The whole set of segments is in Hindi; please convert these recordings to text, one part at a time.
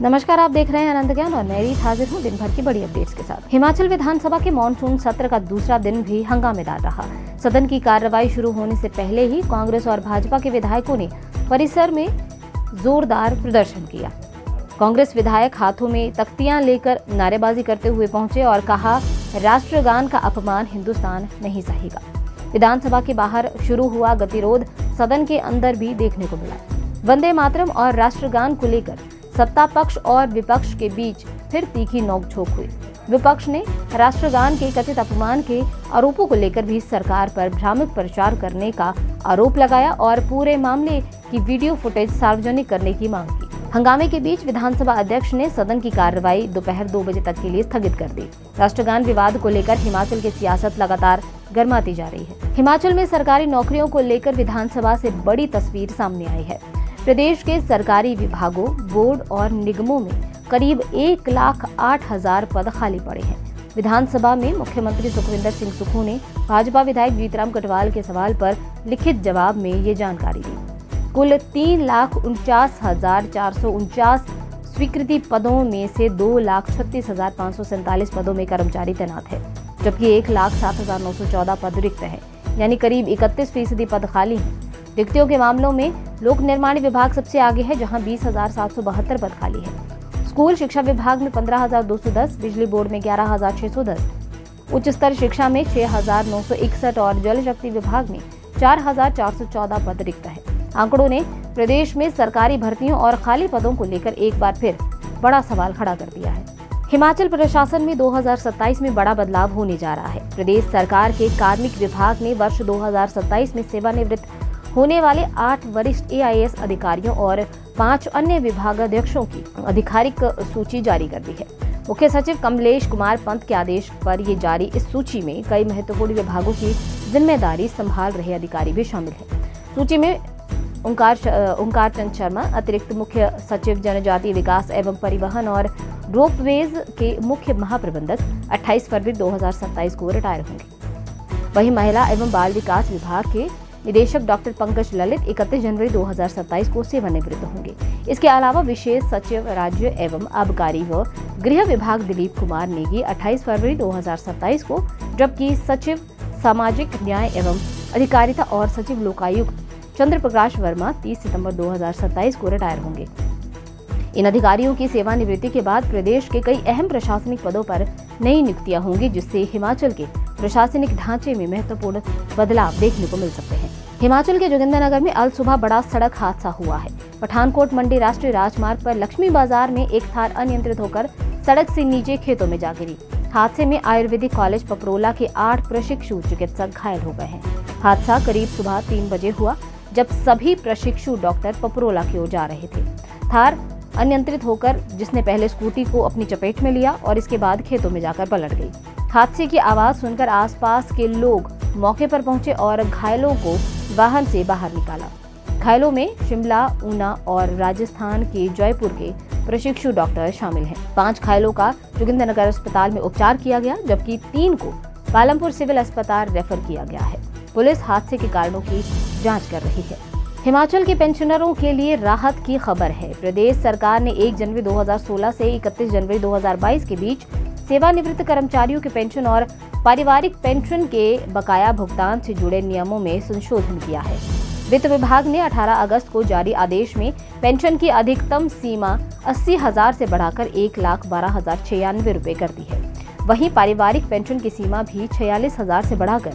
नमस्कार, आप देख रहे हैं आनंद ज्ञान और मैं रीत हाजिर हूँ दिन भर की बड़ी अपडेट्स के साथ। हिमाचल विधानसभा के मॉनसून सत्र का दूसरा दिन भी हंगामेदार रहा। सदन की कार्रवाई शुरू होने से पहले ही कांग्रेस और भाजपा के विधायकों ने परिसर में जोरदार प्रदर्शन किया। कांग्रेस विधायक हाथों में तख्तियां लेकर नारेबाजी करते हुए पहुंचे और कहा, राष्ट्रगान का अपमान हिंदुस्तान नहीं सहेगा। विधानसभा के बाहर शुरू हुआ गतिरोध सदन के अंदर भी देखने को मिला। वंदे मातरम और राष्ट्रगान को लेकर सत्ता पक्ष और विपक्ष के बीच फिर तीखी नोकझोंक हुई। विपक्ष ने राष्ट्रगान के कथित अपमान के आरोपों को लेकर भी सरकार पर भ्रामक प्रचार करने का आरोप लगाया और पूरे मामले की वीडियो फुटेज सार्वजनिक करने की मांग की। हंगामे के बीच विधानसभा अध्यक्ष ने सदन की कार्रवाई दोपहर 2 बजे तक के लिए स्थगित कर दी। राष्ट्रगान विवाद को लेकर हिमाचल की सियासत लगातार गर्माती जा रही है। हिमाचल में सरकारी नौकरियों को लेकर विधानसभा से बड़ी तस्वीर सामने आई है। प्रदेश के सरकारी विभागों, बोर्ड और निगमों में करीब 1,08,000 पद खाली पड़े हैं। विधानसभा में मुख्यमंत्री सुखविंदर सिंह सुक्खू ने भाजपा विधायक जीतराम कटवाल के सवाल पर लिखित जवाब में ये जानकारी दी। कुल 3,49,449 स्वीकृति पदों में से 2,36,547 पदों में कर्मचारी तैनात है, जबकि 1,07,914 पद रिक्त है, यानी करीब 31% पद खाली हैं। रिक्तियों के मामलों में लोक निर्माण विभाग सबसे आगे है, जहां 20,772 पद खाली है। स्कूल शिक्षा विभाग में 15,210, बिजली बोर्ड में 11,610, उच्च स्तर शिक्षा में 6,961 और जल शक्ति विभाग में 4,414 पद रिक्त है। आंकड़ों ने प्रदेश में सरकारी भर्तियों और खाली पदों को लेकर एक बार फिर बड़ा सवाल खड़ा कर दिया है। हिमाचल प्रशासन में 2027 में बड़ा बदलाव होने जा रहा है। प्रदेश सरकार के कार्मिक विभाग ने वर्ष 2027 में सेवानिवृत्त होने वाले 8 वरिष्ठ AIS अधिकारियों और 5 अन्य विभागाध्यक्षों की आधिकारिक सूची जारी कर दी है। मुख्य सचिव कमलेश कुमार पंत के आदेश पर ये जारी इस सूची में कई महत्वपूर्ण विभागों की जिम्मेदारी संभाल रहे अधिकारी भी शामिल हैं। सूची में ओंकार चंद शर्मा अतिरिक्त मुख्य सचिव जनजातीय विकास एवं परिवहन और रोपवेज के मुख्य महाप्रबंधक 28 फरवरी 2027 को रिटायर होंगे। वहीं महिला एवं बाल विकास विभाग के निदेशक डॉक्टर पंकज ललित 31 जनवरी 2027 को सेवानिवृत्त होंगे। इसके अलावा विशेष सचिव राज्य एवं आबकारी व गृह विभाग दिलीप कुमार नेगी 28 फरवरी 2027 को, जबकि सचिव सामाजिक न्याय एवं अधिकारिता और सचिव लोकायुक्त चंद्र प्रकाश वर्मा 30 सितंबर 2027 को रिटायर होंगे। इन अधिकारियों की सेवानिवृत्ति के बाद प्रदेश के कई अहम प्रशासनिक पदों पर नई नियुक्तियां होंगी, जिससे हिमाचल के प्रशासनिक ढांचे में महत्वपूर्ण बदलाव देखने को मिल सकते हैं। हिमाचल के जोगिंद्रनगर में अल सुबह बड़ा सड़क हादसा हुआ है। पठानकोट मंडी राष्ट्रीय राजमार्ग पर लक्ष्मी बाजार में एक थार अनियंत्रित होकर सड़क से नीचे खेतों में जा गिरी। हादसे में आयुर्वेदिक कॉलेज पपरोला के 8 प्रशिक्षु चिकित्सक घायल हो गए हैं। हादसा करीब सुबह 3 बजे हुआ, जब सभी प्रशिक्षु डॉक्टर पपरोला की ओर जा रहे थे। थार अनियंत्रित होकर जिसने पहले स्कूटी को अपनी चपेट में लिया और इसके बाद खेतों में जाकर पलट गई। हादसे की आवाज सुनकर आसपास के लोग मौके पर पहुंचे और घायलों को वाहन से बाहर निकाला। घायलों में शिमला, ऊना और राजस्थान के जयपुर के प्रशिक्षु डॉक्टर शामिल हैं। 5 घायलों का जोगिंद्रनगर अस्पताल में उपचार किया गया, जबकि 3 को पालमपुर सिविल अस्पताल रेफर किया गया है। पुलिस हादसे के कारणों की जांच कर रही है। हिमाचल के पेंशनरों के लिए राहत की खबर है। प्रदेश सरकार ने 1 जनवरी 2016 से 31 जनवरी 2022 के बीच सेवानिवृत्त कर्मचारियों के पेंशन और पारिवारिक पेंशन के बकाया भुगतान से जुड़े नियमों में संशोधन किया है। वित्त विभाग ने 18 अगस्त को जारी आदेश में पेंशन की अधिकतम सीमा 80,000 से बढ़ाकर 1,12,096 रुपए कर दी है। वहीं पारिवारिक पेंशन की सीमा भी 46,000 से बढ़ाकर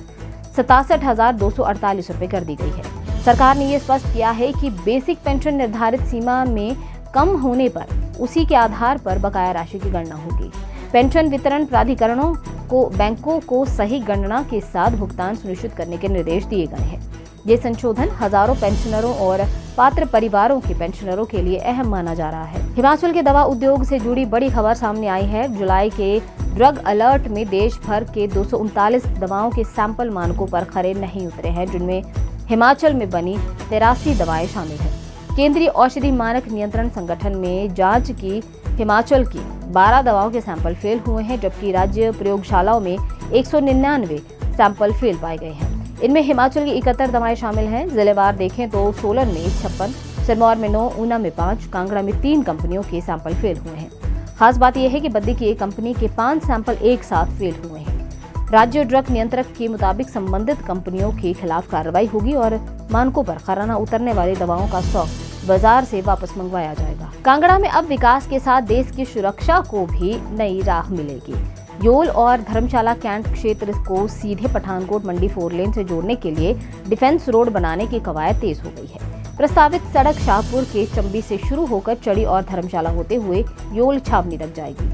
67,248 रुपए कर दी गई है। सरकार ने ये स्पष्ट किया है कि बेसिक पेंशन निर्धारित सीमा में कम होने पर उसी के आधार पर बकाया राशि की गणना होगी। पेंशन वितरण प्राधिकरणों को बैंकों को सही गणना के साथ भुगतान सुनिश्चित करने के निर्देश दिए गए हैं। ये संशोधन हजारों पेंशनरों और पात्र परिवारों के पेंशनरों के लिए अहम माना जा रहा है। हिमाचल के दवा उद्योग से जुड़ी बड़ी खबर सामने आई है। जुलाई के ड्रग अलर्ट में देश भर के 239 दवाओं के सैंपल मानकों पर खरे नहीं उतरे हैं, जिनमें हिमाचल में बनी 83 दवाएं शामिल हैं। केंद्रीय औषधि मानक नियंत्रण संगठन में जांच की हिमाचल की 12 दवाओं के सैंपल फेल हुए हैं, जबकि राज्य प्रयोगशालाओं में 199 सैंपल फेल पाए गए हैं। इनमें हिमाचल की 71 दवाएं शामिल हैं। जिलेवार देखें तो सोलन में 56, सिरमौर में 9, ऊना में 5, कांगड़ा में 3 कंपनियों के सैंपल फेल हुए हैं। खास बात यह है कि बद्दी की एक कंपनी के 5 सैंपल एक साथ फेल हुए हैं। राज्य ड्रग नियंत्रक के मुताबिक संबंधित कंपनियों के खिलाफ कार्रवाई होगी और मानकों पर खराना उतरने वाली दवाओं का स्टॉक बाजार से वापस मंगवाया जाएगा। कांगड़ा में अब विकास के साथ देश की सुरक्षा को भी नई राह मिलेगी। योल और धर्मशाला कैंट क्षेत्र को सीधे पठानकोट मंडी 4 लेन से जोड़ने के लिए डिफेंस रोड बनाने की कवायद तेज हो गई है। प्रस्तावित सड़क शाहपुर के चंबी से शुरू होकर चड़ी और धर्मशाला होते हुए योल छावनी तक जाएगी।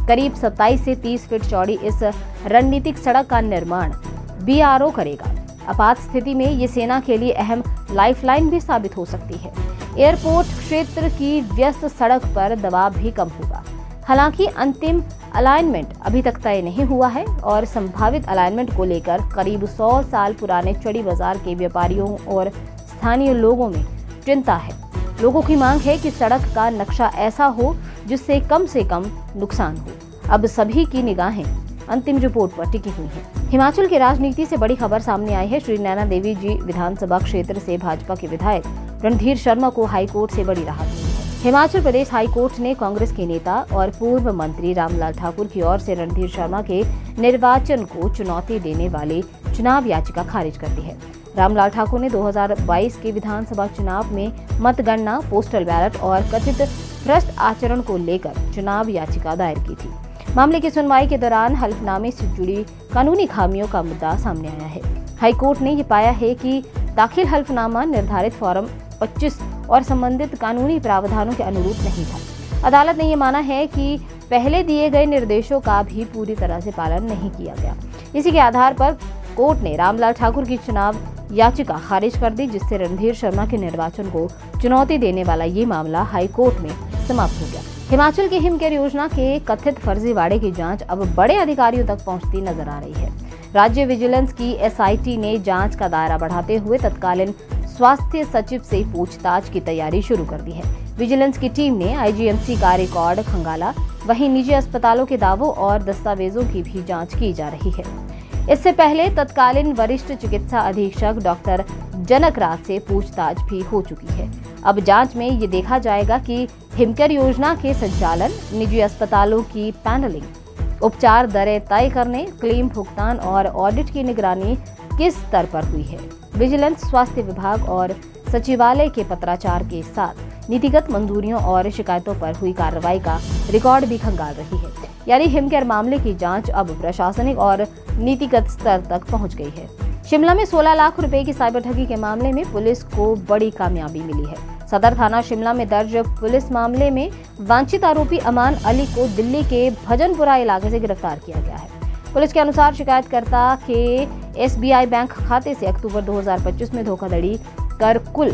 करीब 27 से 30 फीट चौड़ी इस रणनीतिक सड़क का निर्माण BRO करेगा। आपात स्थिति में ये सेना के लिए अहम लाइफलाइन भी साबित हो सकती है। एयरपोर्ट क्षेत्र की व्यस्त सड़क पर दबाव भी कम होगा। हालांकि अंतिम अलाइनमेंट अभी तक तय नहीं हुआ है और संभावित अलाइनमेंट को लेकर करीब 100 साल पुराने चड़ी बाजार के व्यापारियों और स्थानीय लोगों में चिंता है। लोगों की मांग है कि सड़क का नक्शा ऐसा हो जिससे कम से कम नुकसान हो। अब सभी की निगाहें अंतिम रिपोर्ट पर टिकी हुई हैं। हिमाचल की राजनीति से बड़ी खबर सामने आई है। श्री नैना देवी जी विधानसभा क्षेत्र से भाजपा के विधायक रणधीर शर्मा को हाईकोर्ट से बड़ी राहत मिली है। हिमाचल प्रदेश हाईकोर्ट ने कांग्रेस के नेता और पूर्व मंत्री रामलाल ठाकुर की ओर से रणधीर शर्मा के निर्वाचन को चुनौती देने वाली चुनाव याचिका खारिज कर दी है। रामलाल ठाकुर ने 2022 के विधानसभा चुनाव में मतगणना, पोस्टल बैलेट और कथित भ्रष्ट आचरण को लेकर चुनाव याचिका दायर की थी। मामले की सुनवाई के दौरान हल्फनामे से जुड़ी कानूनी खामियों का मुद्दा सामने आया है। हाईकोर्ट ने ये पाया है कि दाखिल हल्फनामा निर्धारित फॉर्म 25 और संबंधित कानूनी प्रावधानों के अनुरूप नहीं था। अदालत ने ये माना है कि पहले दिए गए निर्देशों का भी पूरी तरह से पालन नहीं किया गया। इसी के आधार पर कोर्ट ने रामलाल ठाकुर की चुनाव याचिका खारिज कर दी, जिससे रणधीर शर्मा के निर्वाचन को चुनौती देने वाला ये मामला हाईकोर्ट में समाप्त हो गया। हिमाचल की हिमकेयर योजना के कथित फर्जीवाड़े की जांच अब बड़े अधिकारियों तक पहुंचती नजर आ रही है। राज्य विजिलेंस की SIT ने जांच का दायरा बढ़ाते हुए तत्कालीन स्वास्थ्य सचिव से पूछताछ की तैयारी शुरू कर दी है। विजिलेंस की टीम ने IGMC का रिकॉर्ड खंगाला, वहीं निजी अस्पतालों के दावों और दस्तावेजों की भी जांच की जा रही है। इससे पहले तत्कालीन वरिष्ठ चिकित्सा अधीक्षक डॉक्टर जनक राज से पूछताछ भी हो चुकी है। अब जांच में ये देखा जाएगा कि हिमकेयर योजना के संचालन, निजी अस्पतालों की पैनलिंग, उपचार दरें तय करने, क्लेम भुगतान और ऑडिट की निगरानी किस स्तर पर हुई है। विजिलेंस, स्वास्थ्य विभाग और सचिवालय के पत्राचार के साथ नीतिगत मंजूरियों और शिकायतों पर हुई कार्रवाई का रिकॉर्ड भी खंगाल रही है। यानी हिमकेयर मामले की जांच अब प्रशासनिक और नीतिगत स्तर तक पहुंच गई है। शिमला में 16 लाख रुपए की साइबर ठगी के मामले में पुलिस को बड़ी कामयाबी मिली है। सदर थाना शिमला में दर्ज पुलिस मामले में वांछित आरोपी अमान अली को दिल्ली के भजनपुरा इलाके से गिरफ्तार किया गया है। पुलिस के अनुसार शिकायतकर्ता के SBI बैंक खाते से अक्टूबर 2025 में धोखाधड़ी कर कुल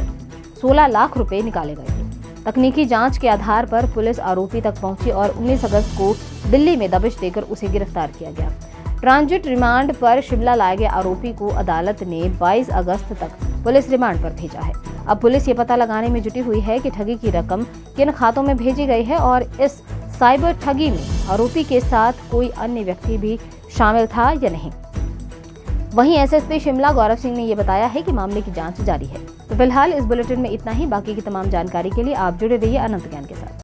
16 लाख रुपए निकाले गए थे। तकनीकी जांच के आधार पर पुलिस आरोपी तक पहुंची और 19 अगस्त को दिल्ली में दबिश देकर उसे गिरफ्तार किया गया। ट्रांजिट रिमांड पर शिमला लाए गए आरोपी को अदालत ने 22 अगस्त तक पुलिस रिमांड पर भेजा है। अब पुलिस ये पता लगाने में जुटी हुई है कि ठगी की रकम किन खातों में भेजी गई है और इस साइबर ठगी में आरोपी के साथ कोई अन्य व्यक्ति भी शामिल था या नहीं। वहीं SSP शिमला गौरव सिंह ने ये बताया है कि मामले की जांच जारी है। तो फिलहाल इस बुलेटिन में इतना ही। बाकी की तमाम जानकारी के लिए आप जुड़े रहिए अनंत ज्ञान के साथ।